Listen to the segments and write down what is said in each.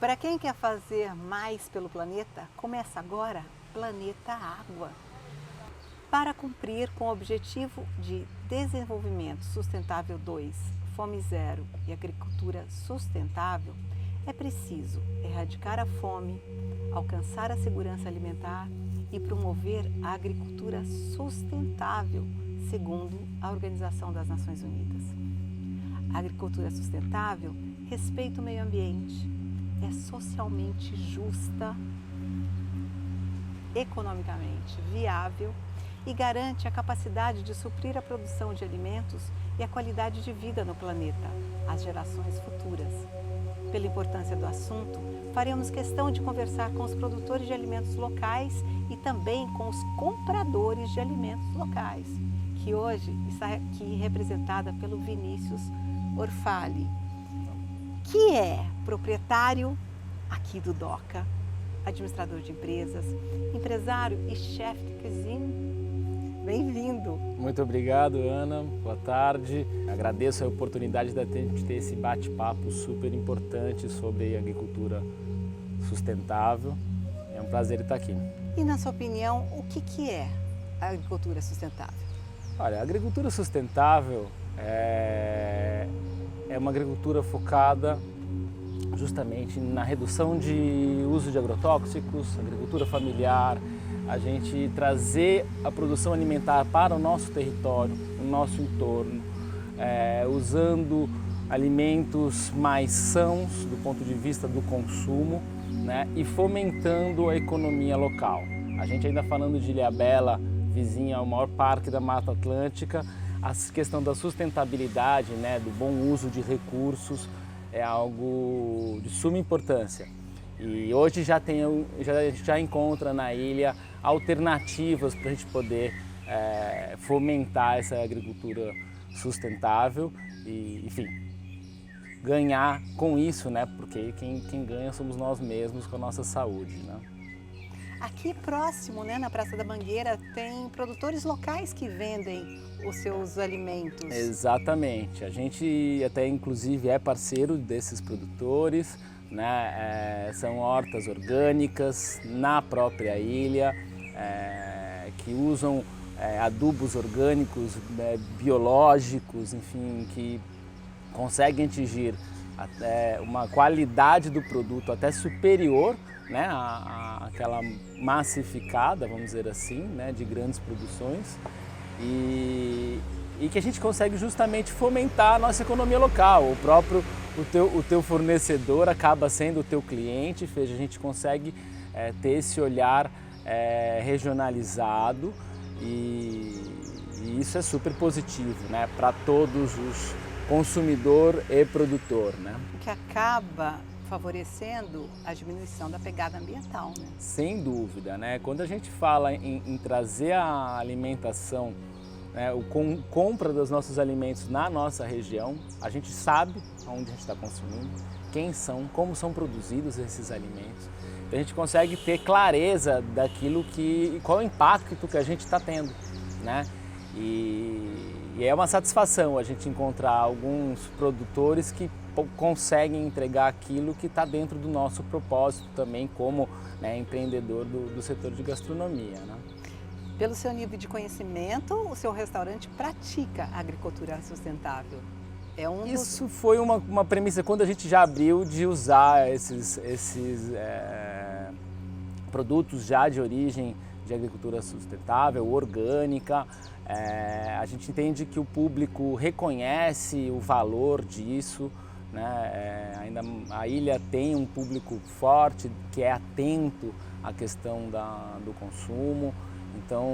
Para quem quer fazer mais pelo planeta, começa agora Planeta Água. Para cumprir com o objetivo de Desenvolvimento Sustentável 2, Fome Zero e Agricultura Sustentável, é preciso erradicar a fome, alcançar a segurança alimentar e promover a agricultura sustentável, segundo a Organização das Nações Unidas. A agricultura sustentável respeita o meio ambiente, é socialmente justa, economicamente viável e garante a capacidade de suprir a produção de alimentos e a qualidade de vida no planeta às gerações futuras. Pela importância do assunto, faremos questão de conversar com os produtores de alimentos locais e também com os compradores de alimentos locais, que hoje está aqui representada pelo Vinícius Orfali, que é proprietário aqui do DOCA, administrador de empresas, empresário e chefe de cozinha. Bem-vindo! Muito obrigado, Ana. Boa tarde. Agradeço a oportunidade de ter esse bate-papo super importante sobre agricultura sustentável. É um prazer estar aqui. E na sua opinião, o que é a agricultura sustentável? Olha, a agricultura sustentável é uma agricultura focada justamente na redução de uso de agrotóxicos, agricultura familiar, a gente trazer a produção alimentar para o nosso território, o nosso entorno, usando alimentos mais sãos do ponto de vista do consumo, né, e fomentando a economia local. A gente ainda falando de Ilhabela, vizinha ao maior parque da Mata Atlântica, a questão da sustentabilidade, né, do bom uso de recursos é algo de suma importância. E hoje já encontra na ilha alternativas para a gente poder fomentar essa agricultura sustentável e, enfim, ganhar com isso, né? Porque quem ganha somos nós mesmos com a nossa saúde, né? Aqui próximo, né, na Praça da Mangueira, tem produtores locais que vendem os seus alimentos. Exatamente. A gente até inclusive é parceiro desses produtores, né? São hortas orgânicas na própria ilha, que usam adubos orgânicos, biológicos, enfim, que conseguem atingir uma qualidade do produto até superior, né, àquela massificada, vamos dizer assim, né, de grandes produções e que a gente consegue justamente fomentar a nossa economia local. O teu fornecedor acaba sendo o teu cliente, a gente consegue ter esse olhar regionalizado e isso é super positivo, né, para todos os consumidor e produtor, né? O que acaba favorecendo a diminuição da pegada ambiental, né? Sem dúvida, né? Quando a gente fala em trazer a alimentação, né, compra dos nossos alimentos na nossa região, a gente sabe onde a gente está consumindo, quem são, como são produzidos esses alimentos. Então a gente consegue ter clareza daquilo qual é o impacto que a gente está tendo, né? E é uma satisfação a gente encontrar alguns produtores que conseguem entregar aquilo que está dentro do nosso propósito também como, né, empreendedor do setor de gastronomia, né? Pelo seu nível de conhecimento, o seu restaurante pratica agricultura sustentável. Isso foi uma premissa quando a gente já abriu de usar esses produtos já de origem de agricultura sustentável, orgânica. A gente entende que o público reconhece o valor disso, né? Ainda a ilha tem um público forte que é atento à questão do consumo. Então,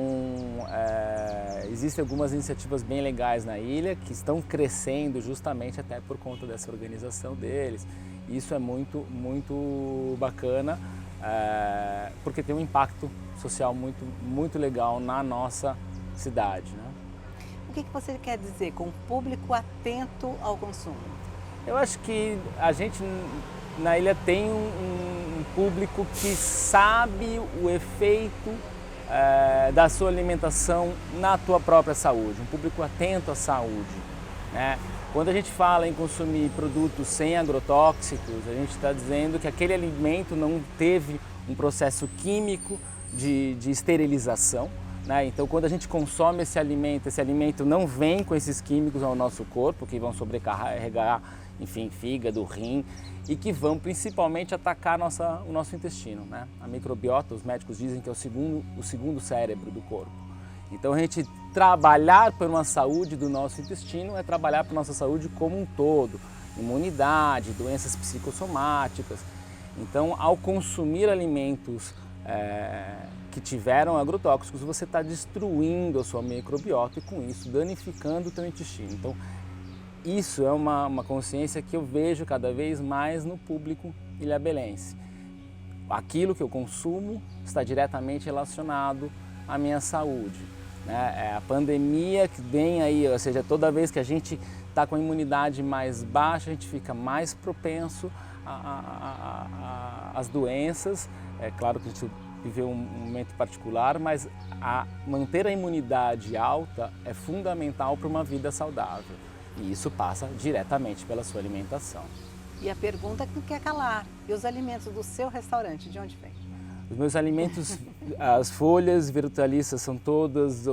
existem algumas iniciativas bem legais na ilha que estão crescendo justamente até por conta dessa organização deles. Isso é muito, muito bacana, porque tem um impacto social muito, muito legal na nossa cidade, né? O que você quer dizer com público atento ao consumo? Eu acho que a gente na ilha tem um público que sabe o efeito da sua alimentação na tua própria saúde, um público atento à saúde. né? Quando a gente fala em consumir produtos sem agrotóxicos, a gente está dizendo que aquele alimento não teve um processo químico de esterilização, né? Então, quando a gente consome esse alimento não vem com esses químicos ao nosso corpo, que vão sobrecarregar, enfim, fígado, rim, e que vão principalmente atacar o nosso intestino, né? A microbiota, os médicos dizem que é o segundo cérebro do corpo. Então, a gente trabalhar por uma saúde do nosso intestino é trabalhar por nossa saúde como um todo, imunidade, doenças psicossomáticas. Então, ao consumir alimentos que tiveram agrotóxicos, você está destruindo a sua microbiota e com isso danificando o teu intestino. Então, isso é uma consciência que eu vejo cada vez mais no público ilhabelense. Aquilo que eu consumo está diretamente relacionado à minha saúde, né? A pandemia que vem aí, ou seja, toda vez que a gente está com a imunidade mais baixa, a gente fica mais propenso às doenças. É claro que a gente viveu um momento particular, mas manter a imunidade alta é fundamental para uma vida saudável. E isso passa diretamente pela sua alimentação. E a pergunta que não quer calar, e os alimentos do seu restaurante, de onde vem? Os meus alimentos, as folhas virtualistas são todas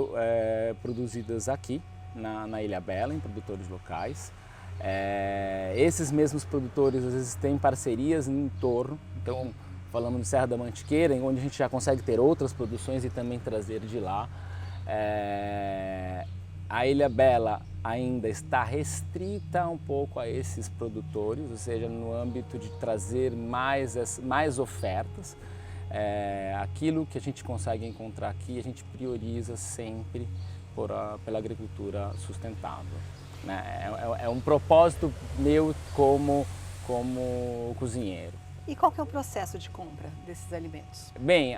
produzidas aqui, na Ilhabela, em produtores locais. Esses mesmos produtores às vezes têm parcerias em torno, então falamos de Serra da Mantiqueira, onde a gente já consegue ter outras produções e também trazer de lá. A Ilhabela ainda está restrita um pouco a esses produtores, ou seja, no âmbito de trazer mais ofertas. Aquilo que a gente consegue encontrar aqui, a gente prioriza sempre pela agricultura sustentável, né? É um propósito meu como cozinheiro. E qual que é o processo de compra desses alimentos? Bem,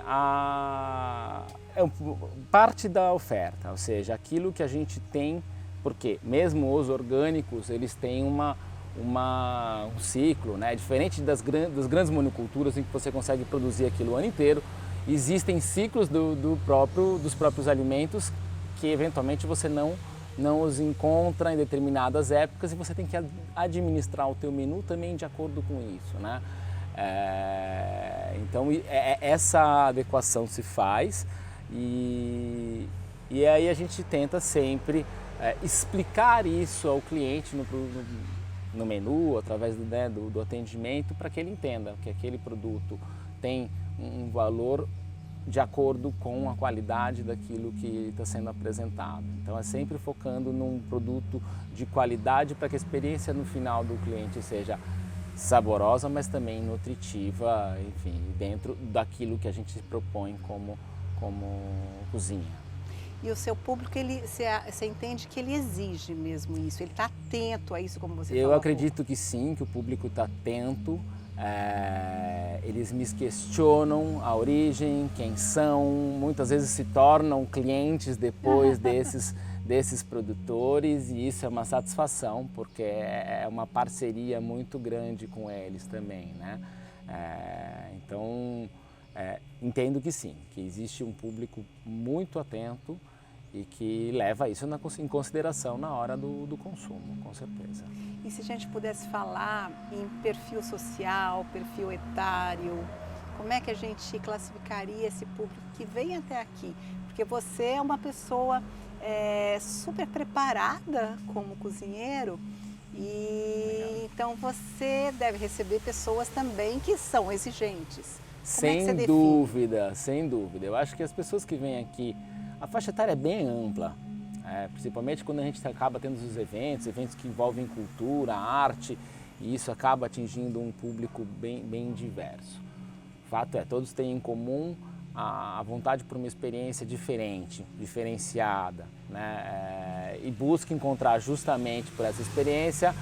parte da oferta, ou seja, aquilo que a gente tem, porque mesmo os orgânicos, eles têm um ciclo, né? Diferente das grandes monoculturas em que você consegue produzir aquilo o ano inteiro, existem ciclos dos próprios alimentos que eventualmente você não os encontra em determinadas épocas e você tem que administrar o teu menu também de acordo com isso, né? Então essa adequação se faz e aí a gente tenta sempre explicar isso ao cliente no menu, através do atendimento, para que ele entenda que aquele produto tem um valor de acordo com a qualidade daquilo que está sendo apresentado. Então é sempre focando num produto de qualidade para que a experiência no final do cliente seja saborosa, mas também nutritiva, enfim, dentro daquilo que a gente se propõe como cozinha. E o seu público, você entende que ele exige mesmo isso? Ele está atento a isso, como você falou? Eu acredito que sim, que o público está atento. Eles me questionam a origem, quem são, muitas vezes se tornam clientes depois desses produtores e isso é uma satisfação porque é uma parceria muito grande com eles também, né? Então, entendo que sim, que existe um público muito atento e que leva isso em consideração na hora do consumo, com certeza. E se a gente pudesse falar em perfil social, perfil etário, como é que a gente classificaria esse público que vem até aqui? Porque você é uma pessoa super preparada como cozinheiro e então você deve receber pessoas também que são exigentes. Sem dúvida, sem dúvida. Eu acho que as pessoas que vêm aqui, a faixa etária é bem ampla, principalmente quando a gente acaba tendo os eventos que envolvem cultura, arte, e isso acaba atingindo um público bem diverso. O fato é, todos têm em comum a vontade por uma experiência diferente, diferenciada, né? E busca encontrar justamente por essa experiência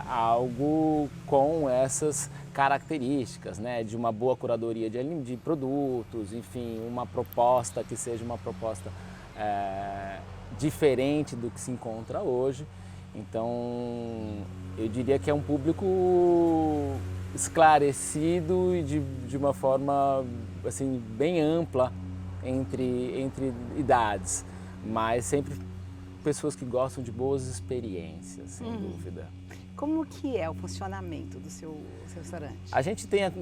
algo com essas características, né? De uma boa curadoria de produtos, enfim, uma proposta que seja uma proposta diferente do que se encontra hoje. Então, eu diria que é um público esclarecido e de uma forma assim, bem ampla entre idades, mas sempre pessoas que gostam de boas experiências, sem dúvida. Como que é o funcionamento do seu restaurante? A gente tem a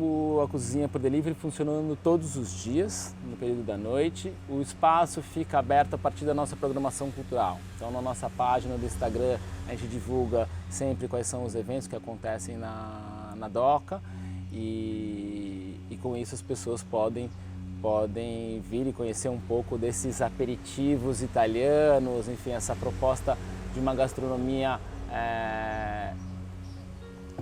cozinha por delivery funcionando todos os dias, no período da noite. O espaço fica aberto a partir da nossa programação cultural. Então, na nossa página do Instagram, a gente divulga sempre quais são os eventos que acontecem na DOCA e com isso as pessoas podem vir e conhecer um pouco desses aperitivos italianos, enfim, essa proposta de uma gastronomia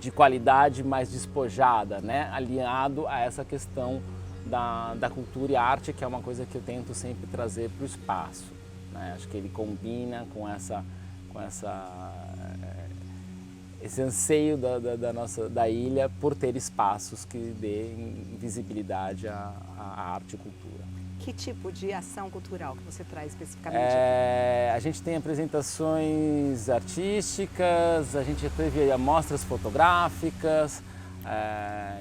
de qualidade mais despojada, né? Alinhado a essa questão da cultura e arte, que é uma coisa que eu tento sempre trazer para o espaço, né? Acho que ele combina com esse anseio da ilha por ter espaços que deem visibilidade à arte e cultura. Que tipo de ação cultural que você traz especificamente? A gente tem apresentações artísticas, a gente já teve amostras fotográficas,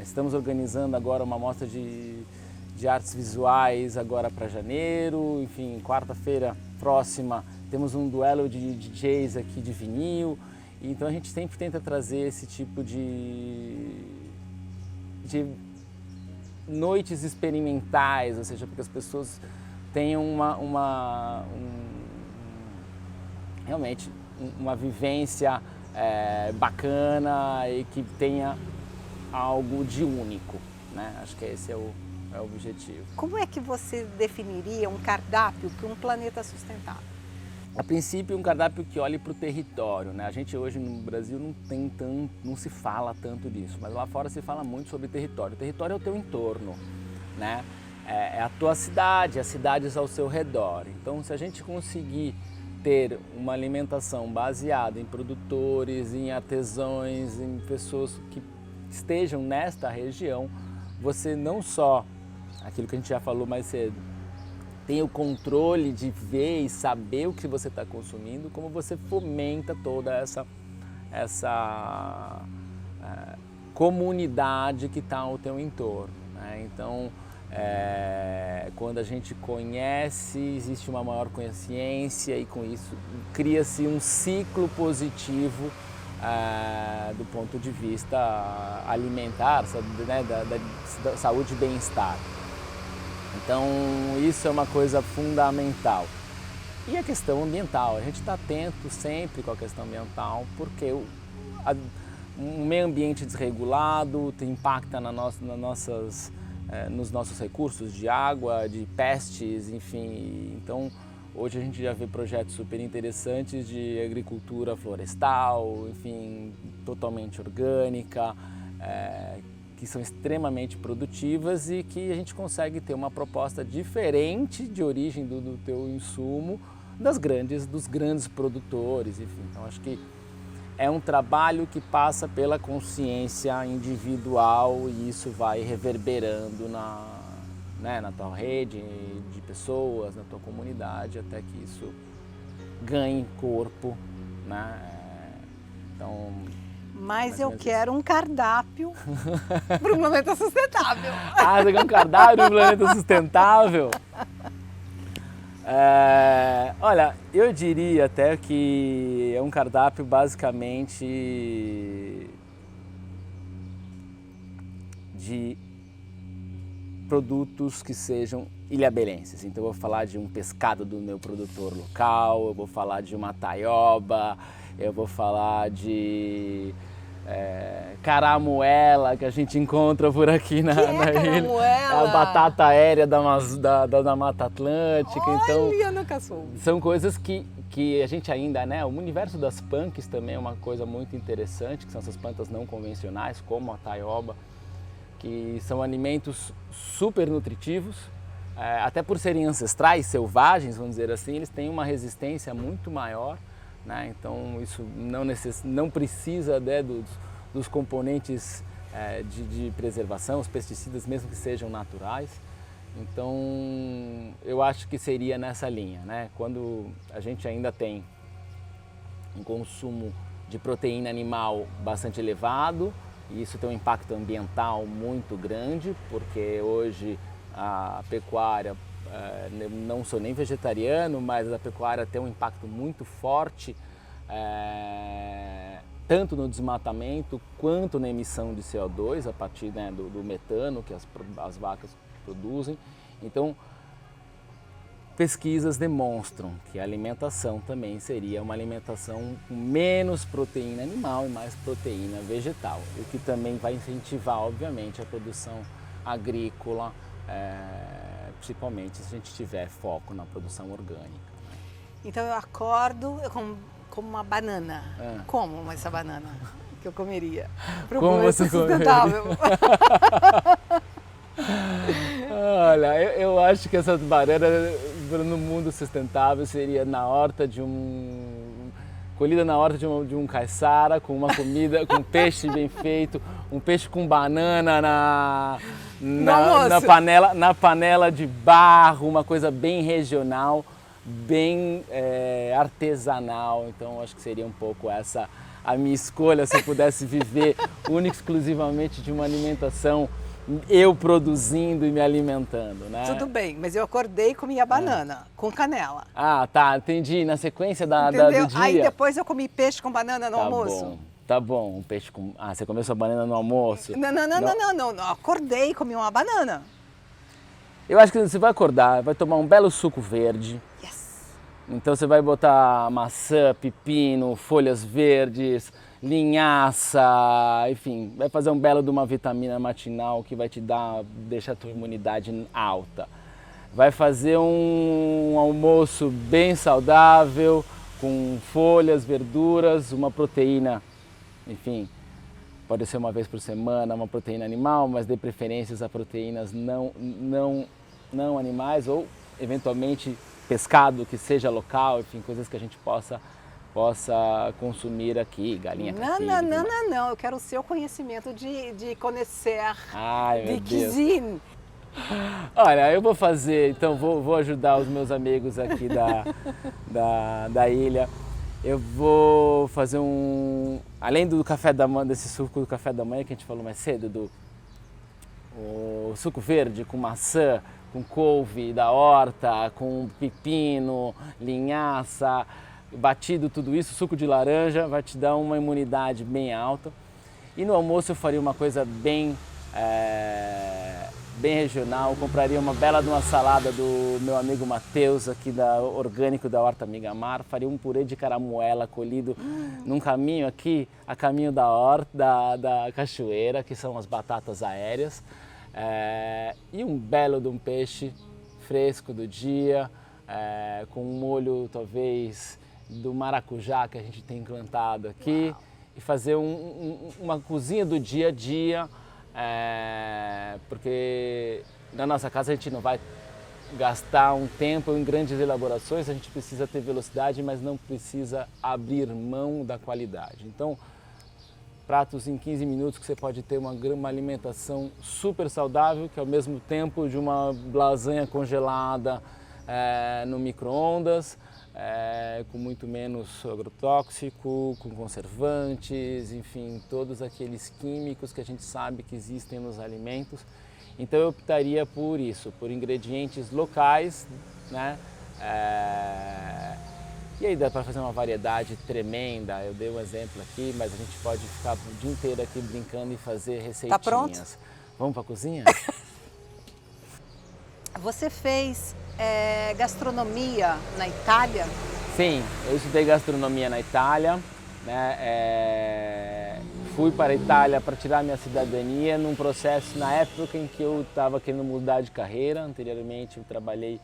estamos organizando agora uma mostra de artes visuais agora para janeiro, enfim, quarta-feira próxima temos um duelo de DJs aqui de vinil, então a gente sempre tenta trazer esse tipo de noites experimentais, ou seja, para que as pessoas tenham realmente uma vivência bacana e que tenha algo de único, né? Acho que esse é o objetivo. Como é que você definiria um cardápio para um planeta sustentável? A princípio, um cardápio que olhe para o território, né? A gente hoje no Brasil não se fala tanto disso, mas lá fora se fala muito sobre território. O território é o teu entorno, né? É a tua cidade, as cidades ao seu redor. Então, se a gente conseguir ter uma alimentação baseada em produtores, em artesãos, em pessoas que estejam nesta região, você não só, aquilo que a gente já falou mais cedo, tem o controle de ver e saber o que você está consumindo, como você fomenta toda essa comunidade que está ao teu entorno, né? Então, quando a gente conhece, existe uma maior consciência e com isso cria-se um ciclo positivo do ponto de vista alimentar, né, da saúde e bem-estar. Então, isso é uma coisa fundamental. E a questão ambiental, a gente está atento sempre com a questão ambiental, porque o meio ambiente desregulado impacta nos nossos recursos de água, de pestes, enfim. Então, hoje a gente já vê projetos super interessantes de agricultura florestal, enfim, totalmente orgânica, que são extremamente produtivas e que a gente consegue ter uma proposta diferente de origem do teu insumo dos grandes produtores, enfim. Então acho que é um trabalho que passa pela consciência individual e isso vai reverberando na tua rede de pessoas, na tua comunidade, até que isso ganhe corpo, né? Então, mas eu quero um cardápio para um planeta sustentável. Ah, você quer um cardápio para um planeta sustentável? Olha, eu diria até que é um cardápio basicamente de produtos que sejam ilhabelenses. Então eu vou falar de um pescado do meu produtor local, eu vou falar de uma taioba, eu vou falar de caramuela que a gente encontra por aqui na ilha. A batata aérea da Mata Atlântica. Olha, então, eu nunca soube. são coisas que a gente ainda, né? O universo das punks também é uma coisa muito interessante, que são essas plantas não convencionais, como a taioba, que são alimentos super nutritivos, até por serem ancestrais, selvagens, vamos dizer assim, eles têm uma resistência muito maior, né? Então isso não precisa, né, dos componentes de preservação, os pesticidas mesmo que sejam naturais. Então eu acho que seria nessa linha, né? Quando a gente ainda tem um consumo de proteína animal bastante elevado, e isso tem um impacto ambiental muito grande, porque hoje a pecuária não sou nem vegetariano, mas a pecuária tem um impacto muito forte, tanto no desmatamento quanto na emissão de CO2 a partir, né, do metano que as vacas produzem. Então, pesquisas demonstram que a alimentação também seria uma alimentação com menos proteína animal e mais proteína vegetal, o que também vai incentivar, obviamente, a produção agrícola, principalmente se a gente tiver foco na produção orgânica. Então eu acordo, eu como uma banana. Como essa banana que eu comeria? Como você sustentável. Olha, eu acho que essa banana no mundo sustentável seria colhida na horta de um caiçara, com uma comida, com peixe bem feito, um peixe com banana na panela de barro, uma coisa bem regional, bem artesanal. Então acho que seria um pouco essa a minha escolha, se eu pudesse viver única e exclusivamente de uma alimentação, eu produzindo e me alimentando, né? Tudo bem, mas eu acordei e comi a banana com canela. Ah, tá, entendi. Na sequência do dia. Aí depois eu comi peixe com banana no almoço. Bom, tá bom, um peixe com... Ah, você comeu sua banana no almoço? Não. Acordei e comi uma banana. Eu acho que você vai acordar, vai tomar um belo suco verde. Yes! Então você vai botar maçã, pepino, folhas verdes, linhaça, enfim, vai fazer um belo de uma vitamina matinal que vai deixar a tua imunidade alta. Vai fazer um almoço bem saudável, com folhas, verduras, uma proteína, enfim, pode ser uma vez por semana, uma proteína animal, mas dê preferências a proteínas não animais ou, eventualmente, pescado que seja local, enfim, coisas que a gente possa consumir aqui, galinha caipira. Não, eu quero o seu conhecimento de conhecer, Ai, meu de Deus. cuisine. Olha, eu vou fazer, então vou ajudar os meus amigos aqui da ilha. Eu vou fazer além do café da manhã, desse suco do café da manhã que a gente falou mais cedo, o suco verde com maçã, com couve da horta, com pepino, linhaça, batido tudo isso, suco de laranja, vai te dar uma imunidade bem alta. E no almoço eu faria uma coisa bem regional, compraria uma bela de uma salada do meu amigo Matheus, aqui orgânico da Horta Migamar, faria um purê de caramuela colhido num caminho aqui, a caminho da horta, da cachoeira, que são as batatas aéreas, e um belo de um peixe fresco do dia, com um molho talvez do maracujá que a gente tem plantado aqui. Uau. E fazer uma cozinha do dia a dia, porque na nossa casa a gente não vai gastar um tempo em grandes elaborações, a gente precisa ter velocidade, mas não precisa abrir mão da qualidade. Então, pratos em 15 minutos que você pode ter uma alimentação super saudável, que ao mesmo tempo de uma lasanha congelada no micro-ondas, com muito menos agrotóxico, com conservantes, enfim, todos aqueles químicos que a gente sabe que existem nos alimentos. Então eu optaria por isso, por ingredientes locais, né? E aí dá para fazer uma variedade tremenda. Eu dei um exemplo aqui, mas a gente pode ficar o dia inteiro aqui brincando e fazer receitinhas. Tá pronto? Vamos para a cozinha? Você fez gastronomia na Itália? Sim, eu estudei gastronomia na Itália, né? Fui para a Itália para tirar minha cidadania num processo na época em que eu estava querendo mudar de carreira. Anteriormente eu trabalhei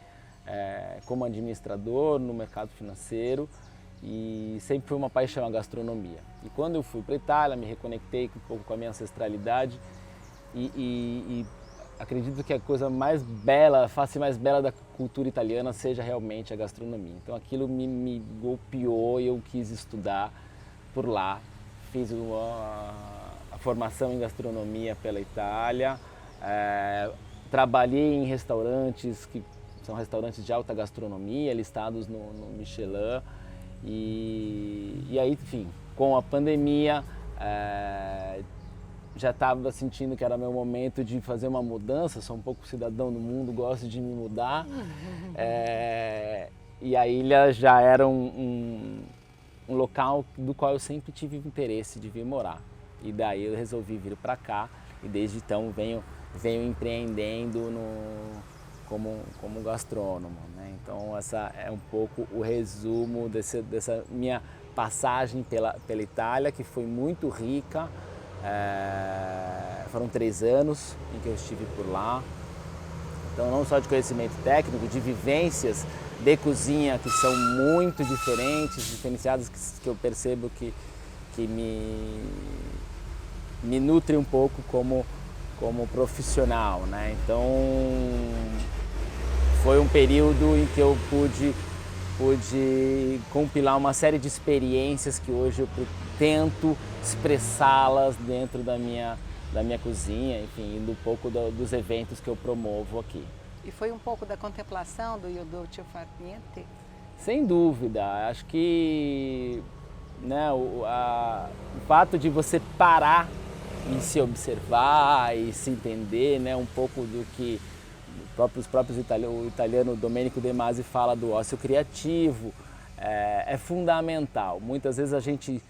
como administrador no mercado financeiro e sempre foi uma paixão a gastronomia. E quando eu fui para a Itália, me reconectei um pouco com a minha ancestralidade e acredito que a coisa mais bela, a face mais bela da cultura italiana seja realmente a gastronomia. Então aquilo me golpeou e eu quis estudar por lá. Fiz a formação em gastronomia pela Itália, trabalhei em restaurantes que são restaurantes de alta gastronomia, listados no Michelin. E aí, enfim, com a pandemia, já estava sentindo que era meu momento de fazer uma mudança, sou um pouco cidadão do mundo, gosto de me mudar. E a ilha já era um local do qual eu sempre tive interesse de vir morar. E daí eu resolvi vir para cá e desde então venho empreendendo como gastrônomo, né? Então essa é um pouco o resumo dessa minha passagem pela Itália, que foi muito rica. Foram 3 anos em que eu estive por lá. Então não só de conhecimento técnico, de vivências de cozinha que são muito diferenciadas, que eu percebo que me nutre um pouco como profissional, né? Então foi um período em que eu pude compilar uma série de experiências que hoje eu tento expressá-las dentro da minha cozinha, enfim, indo um pouco dos eventos que eu promovo aqui. E foi um pouco da contemplação do Io Dolce Far Niente? Sem dúvida, acho que, né, o fato de você parar e se observar e se entender, né, um pouco do que o italiano Domenico De Masi fala do ócio criativo, é fundamental. Muitas vezes a gente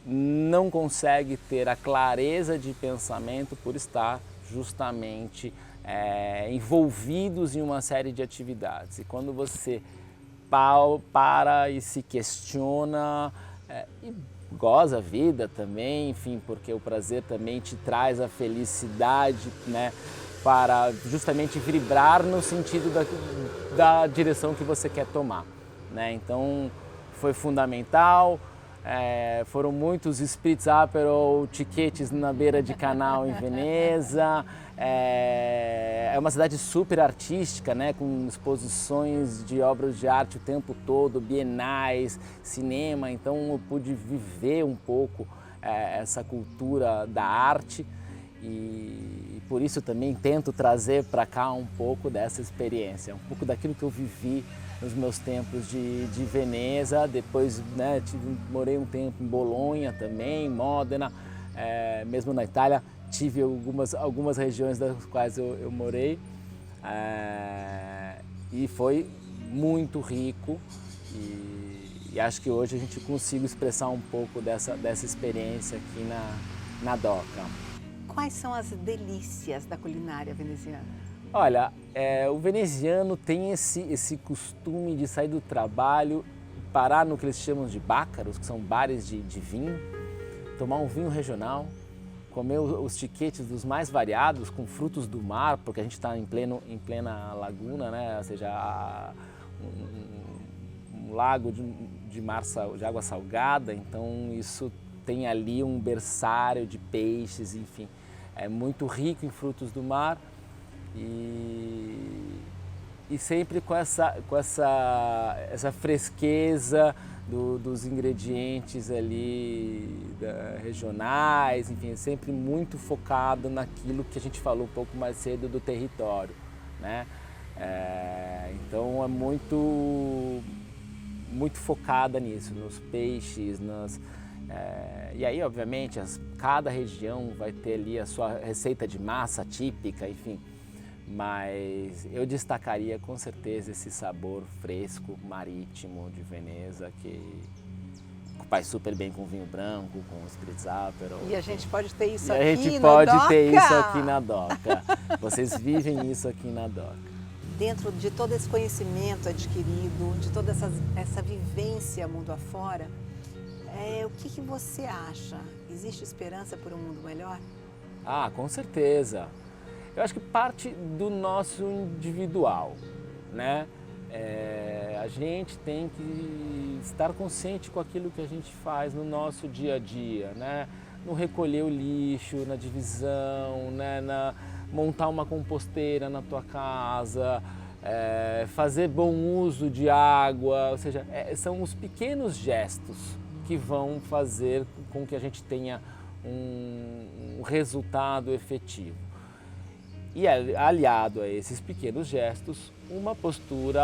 não consegue ter a clareza de pensamento por estar justamente envolvidos em uma série de atividades. E quando você para e se questiona e goza a vida também, enfim, porque o prazer também te traz a felicidade, né, para justamente vibrar no sentido da direção que você quer tomar, né? Então foi fundamental. Foram muitos spritz aperol, tiquetes na beira de canal em Veneza. É uma cidade super artística, né, com exposições de obras de arte o tempo todo, bienais, cinema. Então eu pude viver um pouco essa cultura da arte e por isso também tento trazer para cá um pouco dessa experiência, um pouco daquilo que eu vivi nos meus tempos de Veneza. Depois, né, morei um tempo em Bolonha também, Modena, mesmo na Itália tive algumas regiões das quais eu morei, e foi muito rico e acho que hoje a gente consigo expressar um pouco dessa experiência aqui na DOCA. Quais são as delícias da culinária veneziana? Olha, o veneziano tem esse costume de sair do trabalho, parar no que eles chamam de bácaros, que são bares de vinho, tomar um vinho regional, comer os tiquetes dos mais variados, com frutos do mar, porque a gente está em plena laguna, né? Ou seja, um lago de água salgada, então isso tem ali um berçário de peixes, enfim, é muito rico em frutos do mar. E sempre com essa fresqueza dos ingredientes ali regionais, enfim, sempre muito focado naquilo que a gente falou um pouco mais cedo do território, né? Então é muito focada nisso, nos peixes, e aí obviamente cada região vai ter ali a sua receita de massa típica, enfim. Mas eu destacaria com certeza esse sabor fresco, marítimo de Veneza, que faz super bem com vinho branco, com spritz aperol. E a gente pode ter isso aqui na DOCA? A gente pode ter isso aqui na DOCA. Vocês vivem isso aqui na DOCA. Dentro de todo esse conhecimento adquirido, de toda essa vivência mundo afora, o que você acha? Existe esperança por um mundo melhor? Ah, com certeza. Eu acho que parte do nosso individual, né? A gente tem que estar consciente com aquilo que a gente faz no nosso dia a dia, né? No recolher o lixo, na divisão, né? Montar uma composteira na tua casa, fazer bom uso de água, ou seja, são os pequenos gestos que vão fazer com que a gente tenha um resultado efetivo. E aliado a esses pequenos gestos, uma postura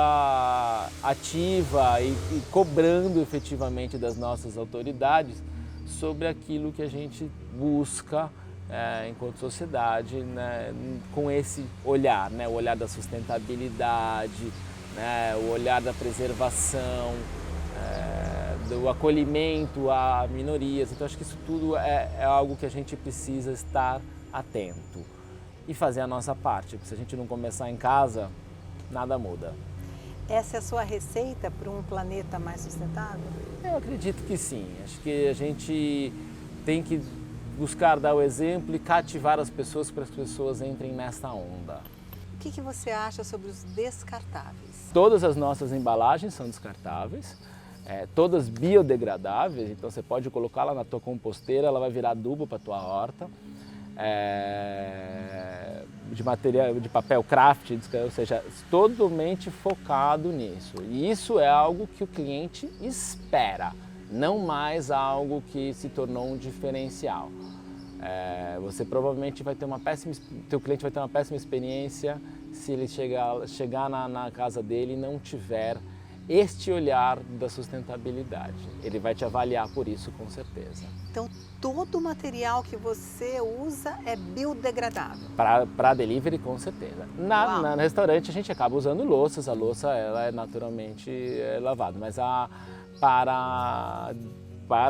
ativa e cobrando efetivamente das nossas autoridades sobre aquilo que a gente busca enquanto sociedade, né, com esse olhar, né, o olhar da sustentabilidade, né, o olhar da preservação, do acolhimento a minorias. Então acho que isso tudo é algo que a gente precisa estar atento e fazer a nossa parte, porque se a gente não começar em casa, nada muda. Essa é a sua receita para um planeta mais sustentável? Eu acredito que sim. Acho que a gente tem que buscar dar o exemplo e cativar as pessoas para as pessoas entrem nessa onda. O que você acha sobre os descartáveis? Todas as nossas embalagens são descartáveis, todas biodegradáveis, então você pode colocá-la na tua composteira, ela vai virar adubo para a tua horta. De material, de papel craft, ou seja, totalmente focado nisso. E isso é algo que o cliente espera, não mais algo que se tornou um diferencial. Você provavelmente vai ter teu cliente vai ter uma péssima experiência se ele chegar na casa dele e não tiver este olhar da sustentabilidade. Ele vai te avaliar por isso, com certeza. Então, todo o material que você usa é biodegradável? Para delivery, com certeza. No restaurante, a gente acaba usando louças. A louça ela é naturalmente lavada, mas para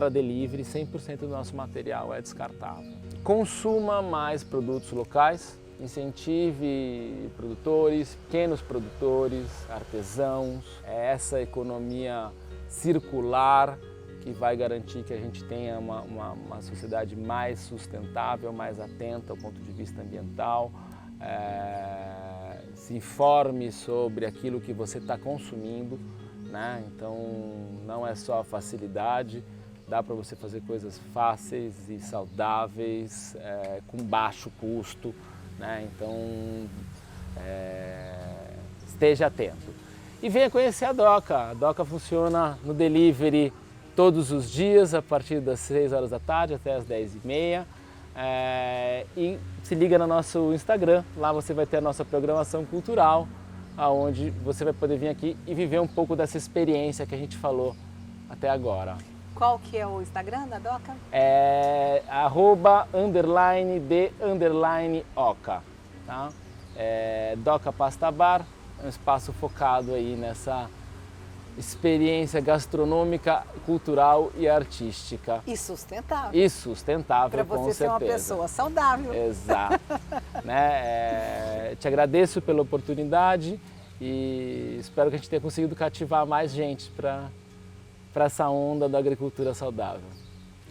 delivery, 100% do nosso material é descartável. Consuma mais produtos locais. Incentive produtores, pequenos produtores, artesãos, essa economia circular que vai garantir que a gente tenha uma sociedade mais sustentável, mais atenta ao ponto de vista ambiental, se informe sobre aquilo que você está consumindo, né? Então não é só a facilidade, dá para você fazer coisas fáceis e saudáveis, com baixo custo. Né? Então, esteja atento. E venha conhecer a Doca. A Doca funciona no delivery todos os dias, a partir das 6 horas da tarde até as 10h30. E se liga no nosso Instagram, lá você vai ter a nossa programação cultural, onde você vai poder vir aqui e viver um pouco dessa experiência que a gente falou até agora. Qual que é o Instagram da Doca? @_de_oca, tá? Doca Pasta Bar, é um espaço focado aí nessa experiência gastronômica, cultural e artística. E sustentável. E sustentável, com certeza. Para você ser uma pessoa saudável. Exato. Né? Te agradeço pela oportunidade e espero que a gente tenha conseguido cativar mais gente para essa onda da agricultura saudável.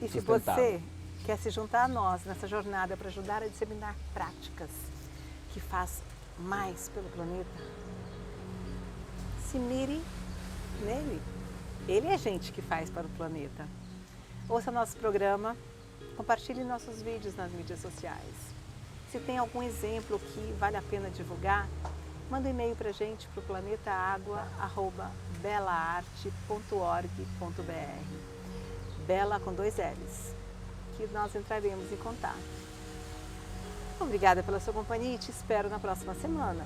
E se você quer se juntar a nós nessa jornada para ajudar a disseminar práticas que faz mais pelo planeta, se mire nele. Ele é gente que faz para o planeta. Ouça nosso programa, compartilhe nossos vídeos nas mídias sociais. Se tem algum exemplo que vale a pena divulgar, manda um e-mail para a gente para o planetaagua@belaarte.org.br. Bela com 2 L's, que nós entraremos em contato. Obrigada pela sua companhia e te espero na próxima semana.